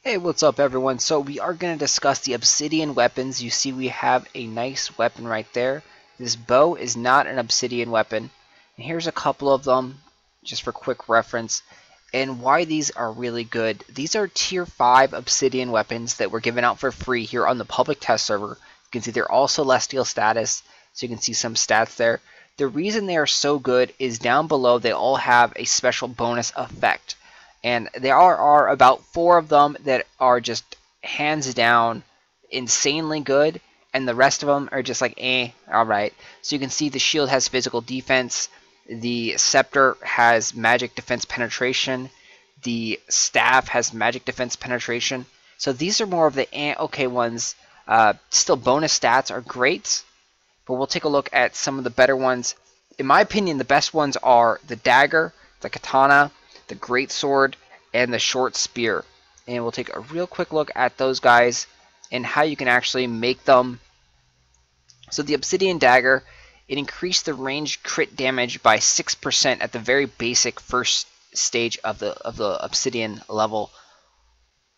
Hey, what's up everyone? So we are going to discuss the Obsidian weapons. You see we have a nice weapon right there. This bow is not an Obsidian weapon. And here's a couple of them, just for quick reference, and why these are really good. These are tier 5 Obsidian weapons that were given out for free here on the public test server. You can see they're all Celestial status, so you can see some stats there. The reason they are so good is down below they all have a special bonus effect. And there are about 4 of them that are just hands down insanely good, and the rest of them are just like, alright. So you can see the shield has physical defense, the scepter has magic defense penetration, the staff has magic defense penetration. So these are more of the okay ones. Still, bonus stats are great, but we'll take a look at some of the better ones. In my opinion, the best ones are the dagger, the katana, the great sword, and the short spear. And we'll take a real quick look at those guys and how you can actually make them. So the Obsidian Dagger, it increased the range crit damage by 6% at the very basic first stage of the Obsidian level,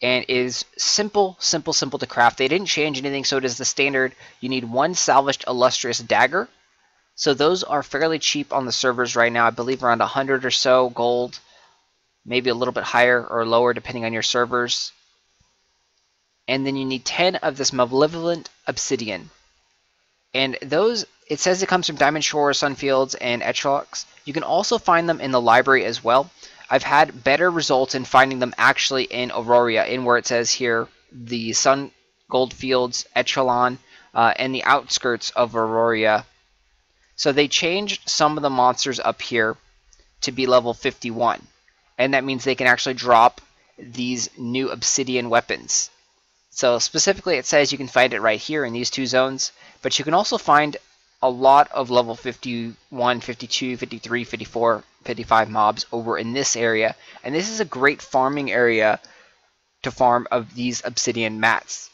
and is simple to craft. They didn't change anything, so it is the standard. You need 1 salvaged illustrious dagger. So those are fairly cheap on the servers right now. I believe around 100 or so gold, maybe a little bit higher or lower depending on your servers. And then you need 10 of this malevolent obsidian. And those, it says it comes from Diamond Shore, Sunfields, and Etchlocks. You can also find them in the library as well. I've had better results in finding them actually in Aurora, in where it says here the Sun Goldfields, Echelon, and the outskirts of Aurora. So they changed some of the monsters up here to be level 51. And that means they can actually drop these new Obsidian weapons. So specifically it says you can find it right here in these 2 zones, but you can also find a lot of level 51, 52, 53, 54, 55 mobs over in this area. And this is a great farming area to farm of these Obsidian mats,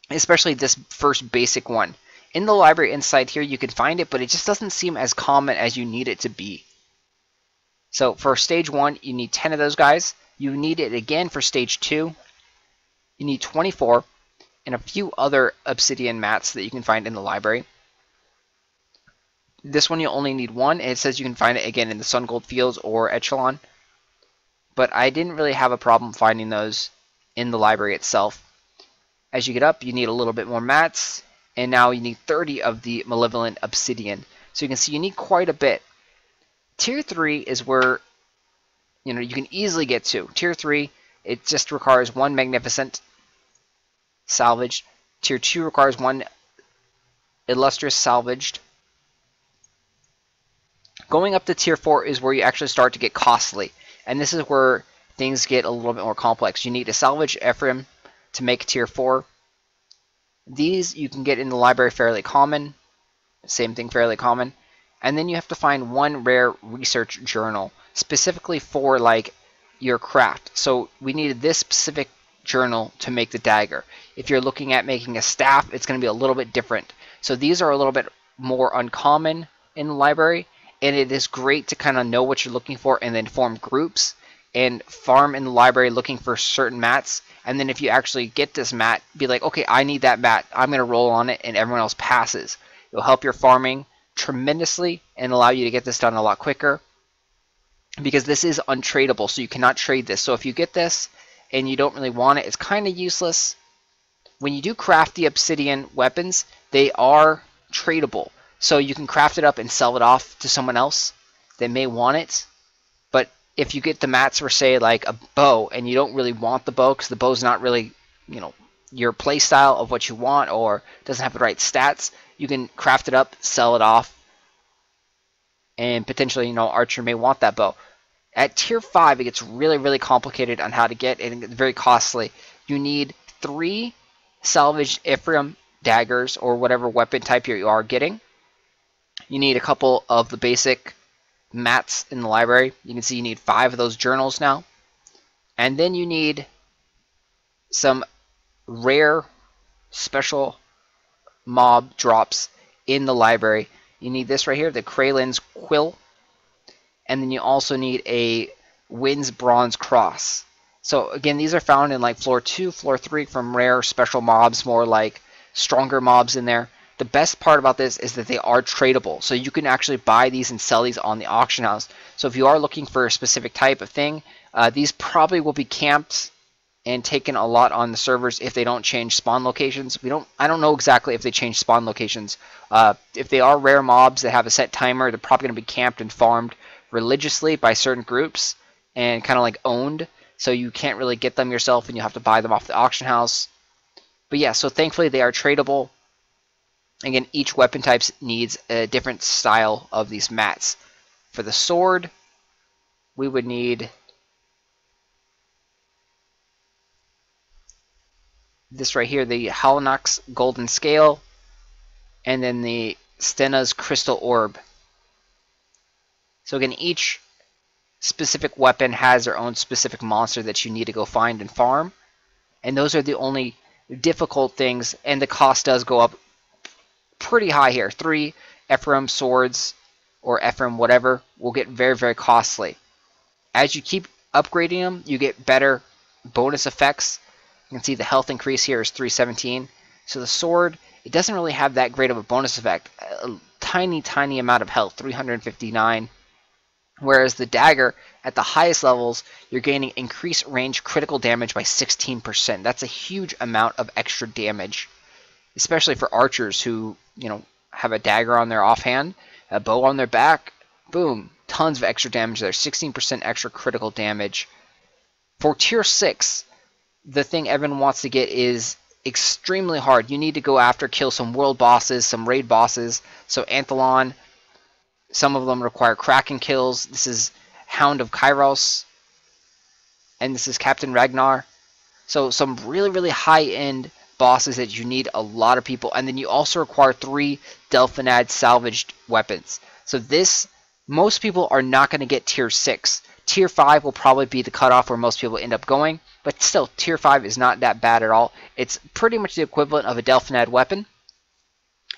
especially this first basic one. In the library inside here you can find it, but it just doesn't seem as common as you need it to be. So for stage 1, you need 10 of those guys. You need it again for stage 2. You need 24 and a few other obsidian mats that you can find in the library. This one you only need 1, and it says you can find it again in the Sun Goldfields or Echelon. But I didn't really have a problem finding those in the library itself. As you get up, you need a little bit more mats, and now you need 30 of the malevolent obsidian. So you can see you need quite a bit. Tier 3 is where you can easily get to. Tier 3, it just requires 1 magnificent salvaged. Tier 2 requires 1 illustrious salvaged. Going up to tier 4 is where you actually start to get costly, and this is where things get a little bit more complex. You need a salvage Ephraim to make tier 4. These you can get in the library fairly common. Same thing, fairly common. And then you have to find 1 rare research journal, specifically for like your craft. So we needed this specific journal to make the dagger. If you're looking at making a staff, it's going to be a little bit different. So these are a little bit more uncommon in the library, and it is great to kind of know what you're looking for and then form groups and farm in the library looking for certain mats. And then if you actually get this mat, be like, okay, I need that mat. I'm going to roll on it, and everyone else passes. It'll help your farming tremendously and allow you to get this done a lot quicker, because this is untradeable, so you cannot trade this. So if you get this and you don't really want it, it's kind of useless. When you do craft the obsidian weapons, they are tradable, so you can craft it up and sell it off to someone else that may want it. But if you get the mats for, say, like a bow, and you don't really want the bow because the bow's not really your play style of what you want, or doesn't have the right stats, you can craft it up, sell it off, and potentially, Archer may want that bow. At tier 5, it gets really complicated on how to get, and it's very costly. You need 3 salvaged Ephraim daggers, or whatever weapon type you are getting. You need a couple of the basic mats in the library. You can see you need 5 of those journals now. And then you need some rare special mob drops in the library. You need this right here, the Kralen's Quill, and then you also need a Wind's Bronze Cross. So again, these are found in like floor 2, floor 3 from rare special mobs, more like stronger mobs in there. The best part about this is that they are tradable. So you can actually buy these and sell these on the auction house. So if you are looking for a specific type of thing, these probably will be camped and taken a lot on the servers if they don't change spawn locations. I don't know exactly if they change spawn locations. If they are rare mobs that have a set timer, they're probably going to be camped and farmed religiously by certain groups and kind of like owned. So you can't really get them yourself and you have to buy them off the auction house. But yeah, so thankfully they are tradable. Again, each weapon type needs a different style of these mats. For the sword, we would need this right here, the Halnock's Golden Scale, and then the Stena's Crystal Orb. So again, each specific weapon has their own specific monster that you need to go find and farm. And those are the only difficult things, and the cost does go up pretty high here. 3 Ephraim swords or Ephraim whatever will get very, very costly. As you keep upgrading them, you get better bonus effects. You can see the health increase here is 317. So the sword, it doesn't really have that great of a bonus effect. A tiny, tiny amount of health, 359. Whereas the dagger, at the highest levels, you're gaining increased range critical damage by 16%. That's a huge amount of extra damage, especially for archers who, have a dagger on their offhand, a bow on their back. Boom, tons of extra damage there, 16% extra critical damage. For tier 6, the thing everyone wants to get is extremely hard. You need to go after, kill some world bosses, some raid bosses. So Anthelon, some of them require Kraken kills. This is Hound of Kairos, and this is Captain Ragnar. So some really, really high-end bosses that you need a lot of people. And then you also require 3 Delphinad salvaged weapons. So this, most people are not going to get tier 6. Tier 5 will probably be the cutoff where most people end up going. But still, tier 5 is not that bad at all. It's pretty much the equivalent of a Delphinad weapon.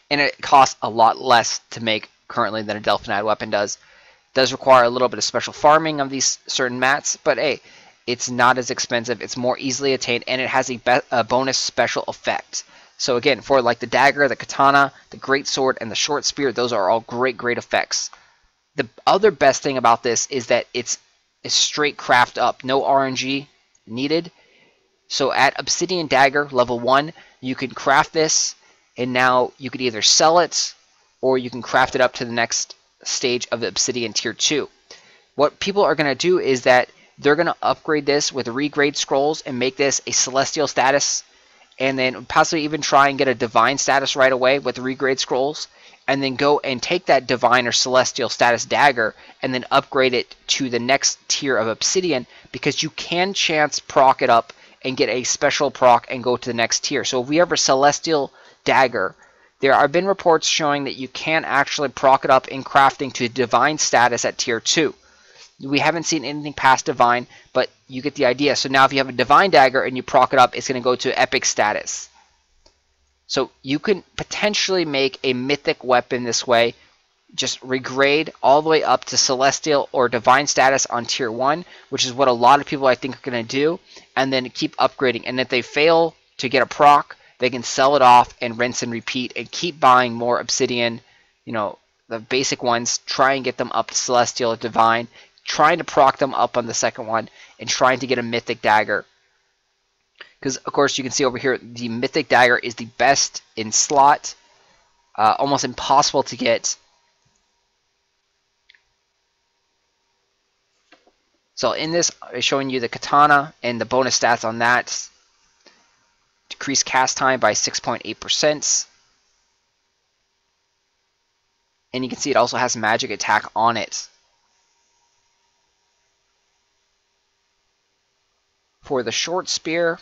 And it costs a lot less to make currently than a Delphinad weapon does. It does require a little bit of special farming of these certain mats. But hey, it's not as expensive. It's more easily attained. And it has a bonus special effect. So again, for like the dagger, the katana, the great sword, and the short spear, those are all great, great effects. The other best thing about this is that it's straight craft up. No RNG needed. So at Obsidian Dagger level 1, you can craft this, and now you could either sell it or you can craft it up to the next stage of the Obsidian tier 2. What people are going to do is that they're going to upgrade this with regrade scrolls and make this a celestial status, and then possibly even try and get a divine status right away with regrade scrolls, and then go and take that divine or celestial status dagger and then upgrade it to the next tier of Obsidian, because you can chance proc it up and get a special proc and go to the next tier. So if we have a celestial dagger, there have been reports showing that you can actually proc it up in crafting to divine status at tier 2. We haven't seen anything past divine, but you get the idea. So now if you have a divine dagger and you proc it up, it's going to go to epic status. So you can potentially make a mythic weapon this way, just regrade all the way up to celestial or divine status on tier 1, which is what a lot of people I think are going to do, and then keep upgrading. And if they fail to get a proc, they can sell it off and rinse and repeat and keep buying more Obsidian, the basic ones, try and get them up to celestial or divine, trying to proc them up on the second one, and trying to get a mythic dagger. Because, of course, you can see over here, the mythic dagger is the best in slot. Almost impossible to get. So in this, I'm showing you the katana and the bonus stats on that. Decrease cast time by 6.8%. And you can see it also has magic attack on it. For the short spear,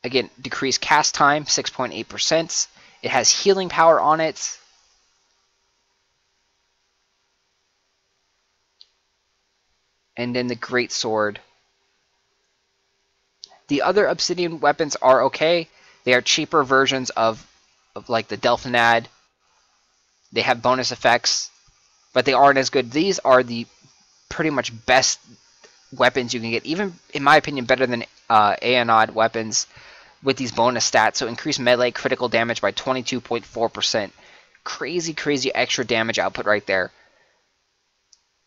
again, decrease cast time, 6.8%. It has healing power on it. And then the great sword. The other Obsidian weapons are okay. They are cheaper versions of like the Delphinad. They have bonus effects, but they aren't as good. These are the pretty much best weapons you can get, even in my opinion better than Aeonod weapons with these bonus stats. So increase melee critical damage by 22.4%. Crazy extra damage output right there.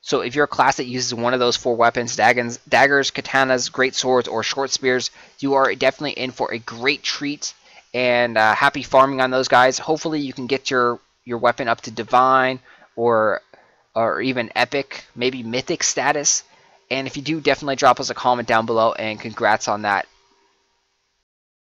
So if you're a class that uses one of those 4 weapons, daggers, katanas, great swords, or short spears, you are definitely in for a great treat. And happy farming on those guys. Hopefully you can get your weapon up to divine or even epic, maybe mythic status. And if you do, definitely drop us a comment down below, and congrats on that.